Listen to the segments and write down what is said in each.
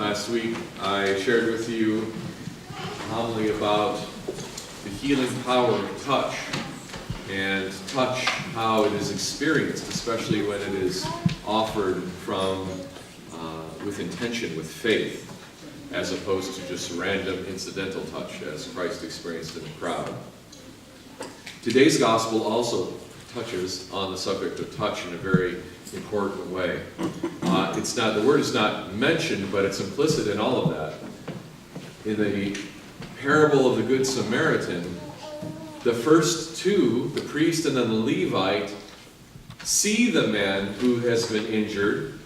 Last week I shared with you a homily about the healing power of touch, and touch, how it is experienced, especially when it is offered from with intention, with faith, as opposed to just random incidental touch as Christ experienced in the crowd. Today's gospel also touches on the subject of touch in a very important way. The word is not mentioned, but it's implicit in all of that. In the parable of the Good Samaritan, the first two, the priest and then the Levite, see the man who has been injured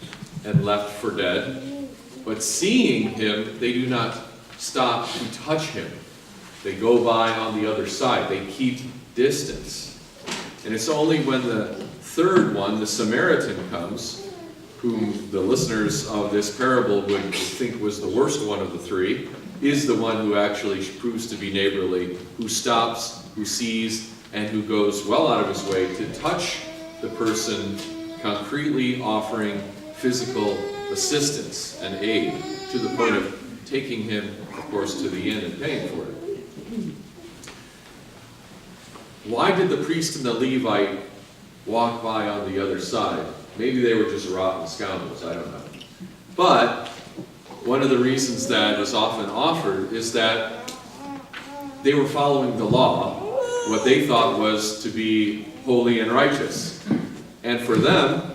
and left for dead, but seeing him, they do not stop to touch him. They go by on the other side. They keep distance. And it's only when the third one, the Samaritan, comes, whom the listeners of this parable would think was the worst one of the three, is the one who actually proves to be neighborly, who stops, who sees, and who goes well out of his way to touch the person, concretely offering physical assistance and aid, to the point of taking him, of course, to the inn and paying for it. Why did the priest and the Levite walk by on the other side? Maybe they were just rotten scoundrels, I don't know. But one of the reasons that is often offered is that they were following the law, what they thought was to be holy and righteous. And for them,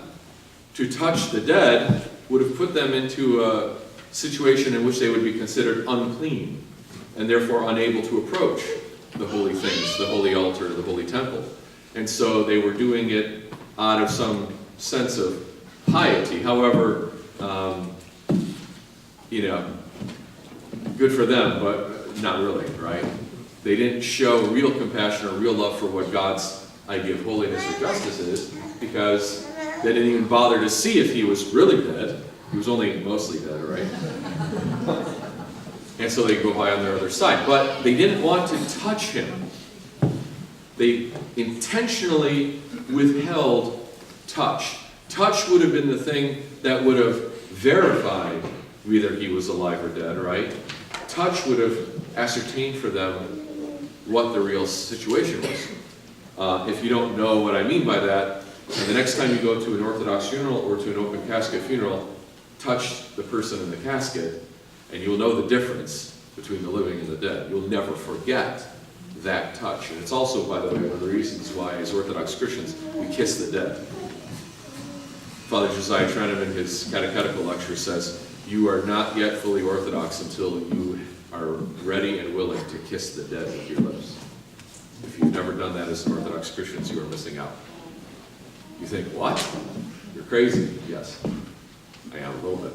to touch the dead would have put them into a situation in which they would be considered unclean, and therefore unable to approach the holy things, the holy altar, the holy temple. And so they were doing it out of some sense of piety. However, good for them, but not really, right? They didn't show real compassion or real love for what God's idea of holiness or justice is, because they didn't even bother to see if he was really dead. He was only mostly dead, right? And so they go by on their other side. But they didn't want to touch him. They intentionally withheld touch. Touch would have been the thing that would have verified whether he was alive or dead, right? Touch would have ascertained for them what the real situation was. If you don't know what I mean by that, the next time you go to an Orthodox funeral or to an open casket funeral, touch the person in the casket, and you'll know the difference between the living and the dead. You'll never forget that touch. And it's also, by the way, one of the reasons why, as Orthodox Christians, we kiss the dead. Father Josiah Trenham, in his catechetical lecture, says, "You are not yet fully Orthodox until you are ready and willing to kiss the dead with your lips." If you've never done that as Orthodox Christians, you are missing out. You think, what? You're crazy. Yes, I am a little bit.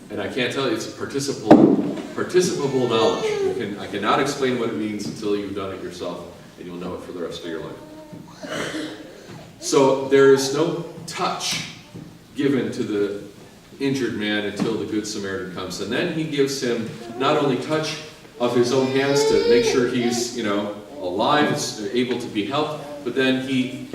And I can't tell you, it's participable knowledge. I cannot explain what it means until you've done it yourself, and you'll know it for the rest of your life. So there is no touch given to the injured man until the Good Samaritan comes. And then he gives him not only touch of his own hands to make sure he's, alive, is able to be helped, but then he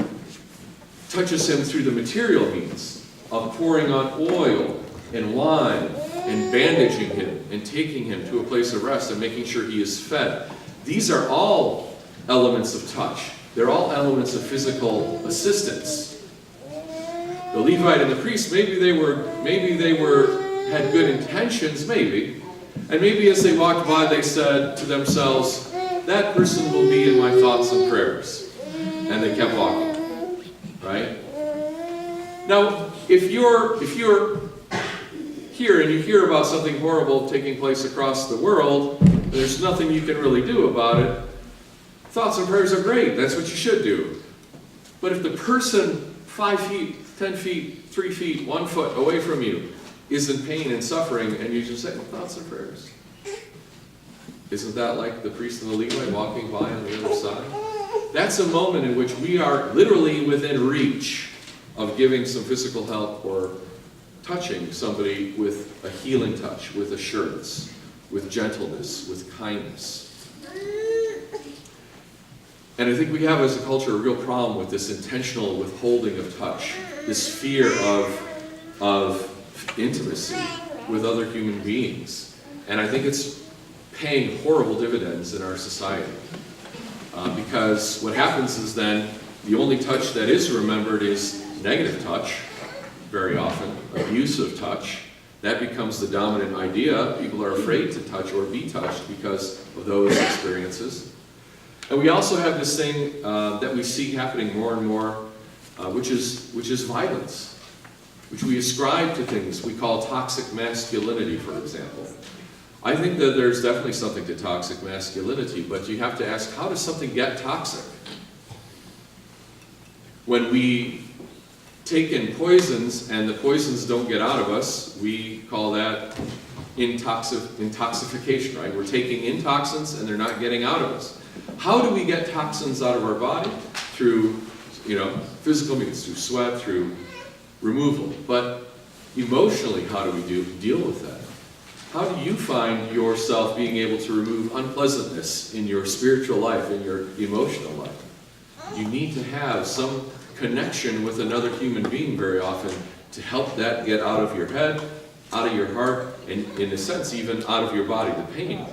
touches him through the material means of pouring on oil and wine and bandaging him and taking him to a place of rest and making sure he is fed. These are all elements of touch. They're all elements of physical assistance. The Levite and the priest, maybe they had good intentions, maybe. And maybe as they walked by, they said to themselves, "That person will be in my thoughts and prayers." And they kept walking, right? Now, if you're here and you hear about something horrible taking place across the world, there's nothing you can really do about it. Thoughts and prayers are great. That's what you should do. But if the person 5 feet, 10 feet, 3 feet, 1 foot away from you is in pain and suffering, and you just say, "Thoughts and prayers," isn't that like the priest and the Levite walking by on the other side? That's a moment in which we are literally within reach of giving some physical help or touching somebody with a healing touch, with assurance, with gentleness, with kindness. And I think we have as a culture a real problem with this intentional withholding of touch, this fear of intimacy with other human beings. And I think it's paying horrible dividends in our society. Because what happens is then the only touch that is remembered is negative touch, very often, abusive touch. That becomes the dominant idea. People are afraid to touch or be touched because of those experiences. And we also have this thing that we see happening more and more, which is violence, which we ascribe to things we call toxic masculinity, for example. I think that there's definitely something to toxic masculinity, but you have to ask, how does something get toxic? When we take in poisons and the poisons don't get out of us, we call that intoxication, right? We're taking in toxins and they're not getting out of us. How do we get toxins out of our body? Through, physical means, through sweat, through removal. But emotionally, how do we deal with that? How do you find yourself being able to remove unpleasantness in your spiritual life, in your emotional life? You need to have some connection with another human being very often to help that get out of your head, out of your heart, and in a sense even out of your body, the pain,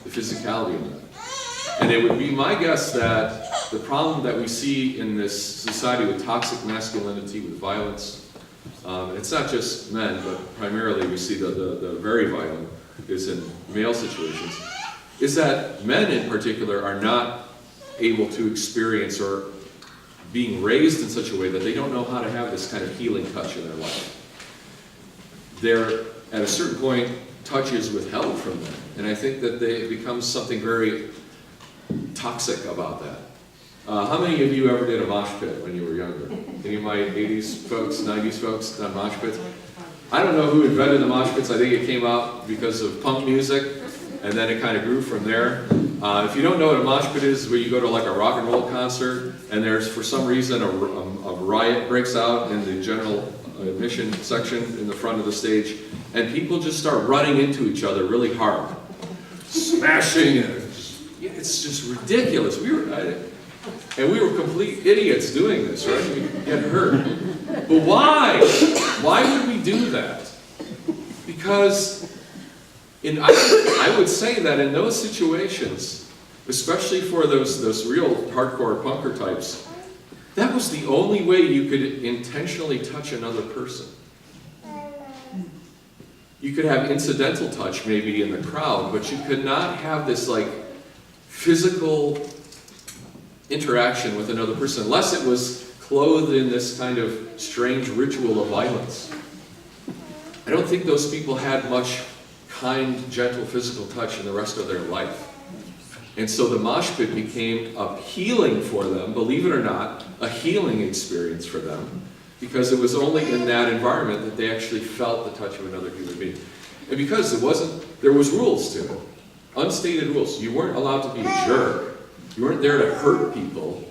the physicality of that. And it would be my guess that the problem that we see in this society with toxic masculinity, with violence, and it's not just men, but primarily we see the very violent is in male situations, is that men in particular are not able to experience or being raised in such a way that they don't know how to have this kind of healing touch in their life. They're, at a certain point, touch is withheld from them. And I think that it becomes something very toxic about that. How many of you ever did a mosh pit when you were younger? Any of my 80s folks, 90s folks done mosh pits? I don't know who invented the mosh pits. I think it came out because of punk music, and then it kind of grew from there. If you don't know what a mosh pit is, where you go to like a rock and roll concert, and there's for some reason a riot breaks out in the general admission section in the front of the stage, and people just start running into each other really hard, smashing, and it's just ridiculous. We were complete idiots doing this, right? We get hurt. But why? Why would we do that? Because I would say that in those situations, especially for those real hardcore punker types, that was the only way you could intentionally touch another person. You could have incidental touch maybe in the crowd, but you could not have this like physical interaction with another person unless it was clothed in this kind of strange ritual of violence. I don't think those people had much kind, gentle physical touch in the rest of their life. And so the mosh pit became a healing for them, believe it or not, a healing experience for them, because it was only in that environment that they actually felt the touch of another human being. And because there was rules to it, unstated rules. You weren't allowed to be a jerk. You weren't there to hurt people.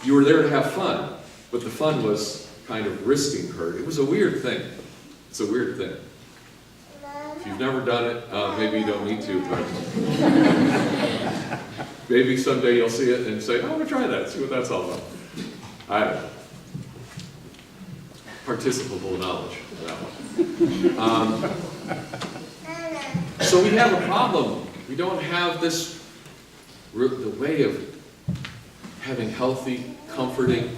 You were there to have fun, but the fun was kind of risking hurt. It was a weird thing. It's a weird thing. If you've never done it, maybe you don't need to, but maybe someday you'll see it and say, I want to try that, see what that's all about. I don't know. Participable knowledge for that one. So we have a problem. We don't have the way of having healthy, comforting,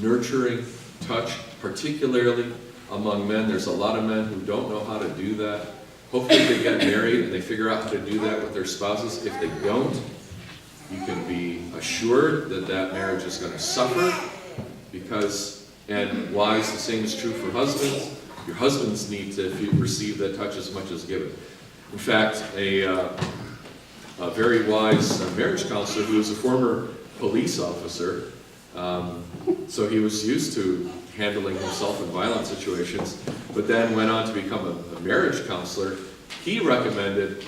nurturing touch, particularly among men. There's a lot of men who don't know how to do that. Hopefully they get married and they figure out how to do that with their spouses. If they don't, you can be assured that that marriage is going to suffer and wives, the same is true for husbands. Your husbands need to receive that touch as much as given. In fact, a very wise marriage counselor who was a former police officer, so he was used to handling himself in violent situations, but then went on to become a marriage counselor. He recommended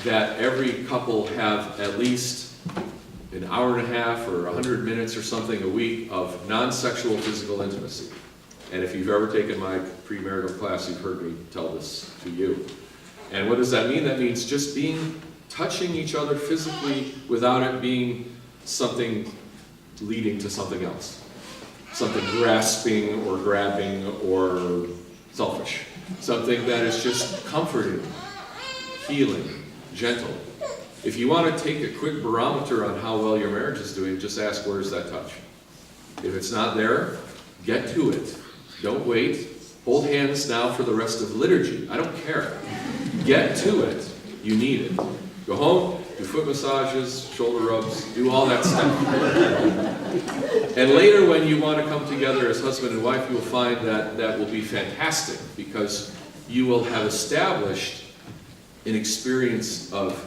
that every couple have at least an hour and a half or 100 minutes or something a week of non-sexual physical intimacy. And if you've ever taken my premarital class, you've heard me tell this to you. And what does that mean? That means just touching each other physically without it being something leading to something else. something grasping or grabbing or selfish. Something that is just comforting, healing, gentle. If you want to take a quick barometer on how well your marriage is doing, just ask, where's that touch? If it's not there, get to it. Don't wait. Hold hands now for the rest of the liturgy. I don't care. Get to it. You need it. Go home, do foot massages, shoulder rubs, do all that stuff. And later when you want to come together as husband and wife, you will find that that will be fantastic, because you will have established an experience of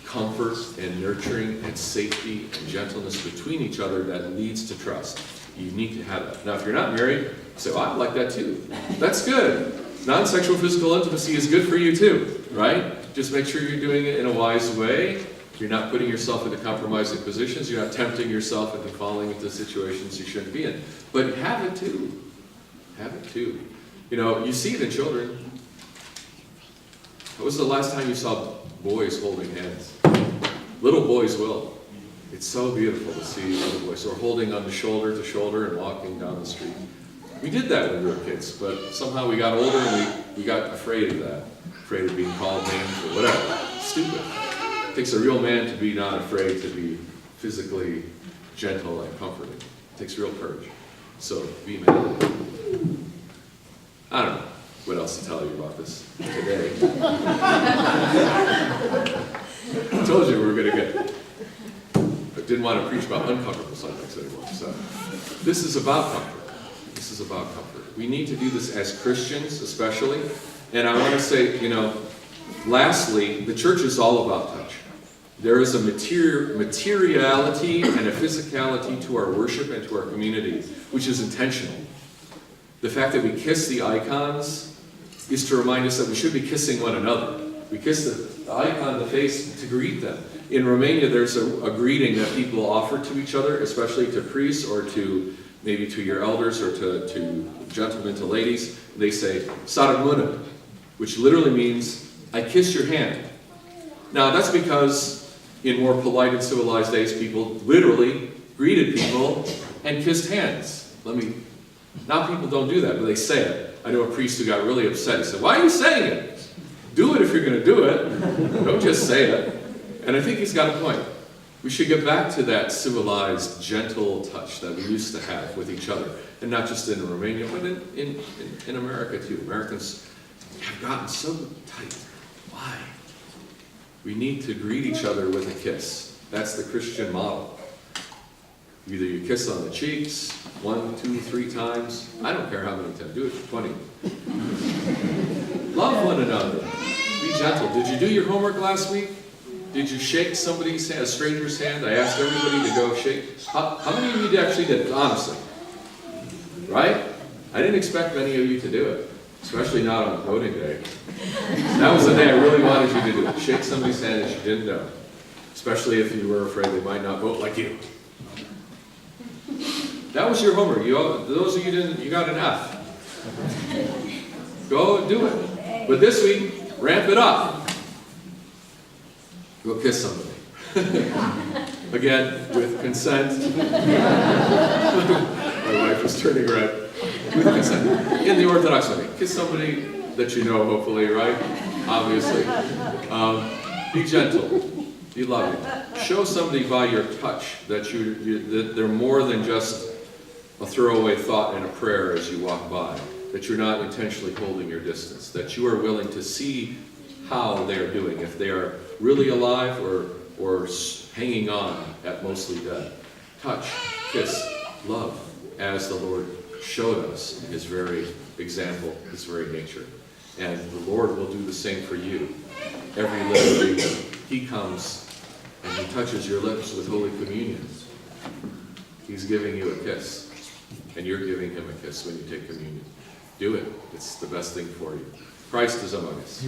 comfort and nurturing and safety and gentleness between each other that leads to trust. You need to have that. Now, if you're not married, say, well, I like that too. That's good. Non-sexual physical intimacy is good for you too, right? Just make sure you're doing it in a wise way. You're not putting yourself into compromising positions. You're not tempting yourself into falling into situations you shouldn't be in. But have it too. Have it too. You know, you see it in children. When was the last time you saw boys holding hands? Little boys will. It's so beautiful to see little boys. Or holding on the shoulder to shoulder and walking down the street. We did that when we were kids, but somehow we got older and we got afraid of that. Afraid of being called names or whatever. Stupid. It takes a real man to be not afraid to be physically gentle and comforting. It takes real courage. So be man. I don't know what else to tell you about this today. I told you we were going to get... I didn't want to preach about uncomfortable subjects anymore. So this is about comfort. This is about comfort. We need to do this as Christians, especially. And I want to say, you know, lastly, the church is all about touch. There is a materiality and a physicality to our worship and to our community, which is intentional. The fact that we kiss the icons is to remind us that we should be kissing one another. We kiss the icon, the face, to greet them. In Romania, there's a greeting that people offer to each other, especially to priests or to maybe to your elders or to gentlemen, to ladies. They say, "Sară mână," which literally means, I kiss your hand. Now, that's because in more polite and civilized days, people literally greeted people and kissed hands. Now people don't do that, but they say it. I know a priest who got really upset. He said, "Why are you saying it? Do it if you're going to do it. Don't just say it." And I think he's got a point. We should get back to that civilized, gentle touch that we used to have with each other. And not just in Romania, but in America too. Americans have gotten so tight. Why? We need to greet each other with a kiss. That's the Christian model. Either you kiss on the cheeks, 1, 2, 3 times. I don't care how many times. Do it 20. Love one another. Be gentle. Did you do your homework last week? Did you shake somebody's hand, a stranger's hand? I asked everybody to go shake. How many of you actually did it, honestly? Right? I didn't expect many of you to do it, especially not on voting day. That was the day I really wanted you to do it. Shake somebody's hand that you didn't know, especially if you were afraid they might not vote like you. That was your homework. Those of you didn't, you got an F. Go and do it. But this week, ramp it up. Go kiss somebody. Again, with consent. My wife was turning red. With consent. In the Orthodox way. Kiss somebody that you know, hopefully, right? Obviously. Be gentle. Be loving. Show somebody by your touch that that they're more than just a throwaway thought and a prayer as you walk by. That you're not intentionally holding your distance. That you are willing to see how they're doing. If they are really alive or hanging on at mostly dead. Touch, kiss, love, as the Lord showed us in His very example, His very nature. And the Lord will do the same for you. Every little week, He comes and He touches your lips with Holy Communion. He's giving you a kiss, and you're giving Him a kiss when you take communion. Do it. It's the best thing for you. Christ is among us.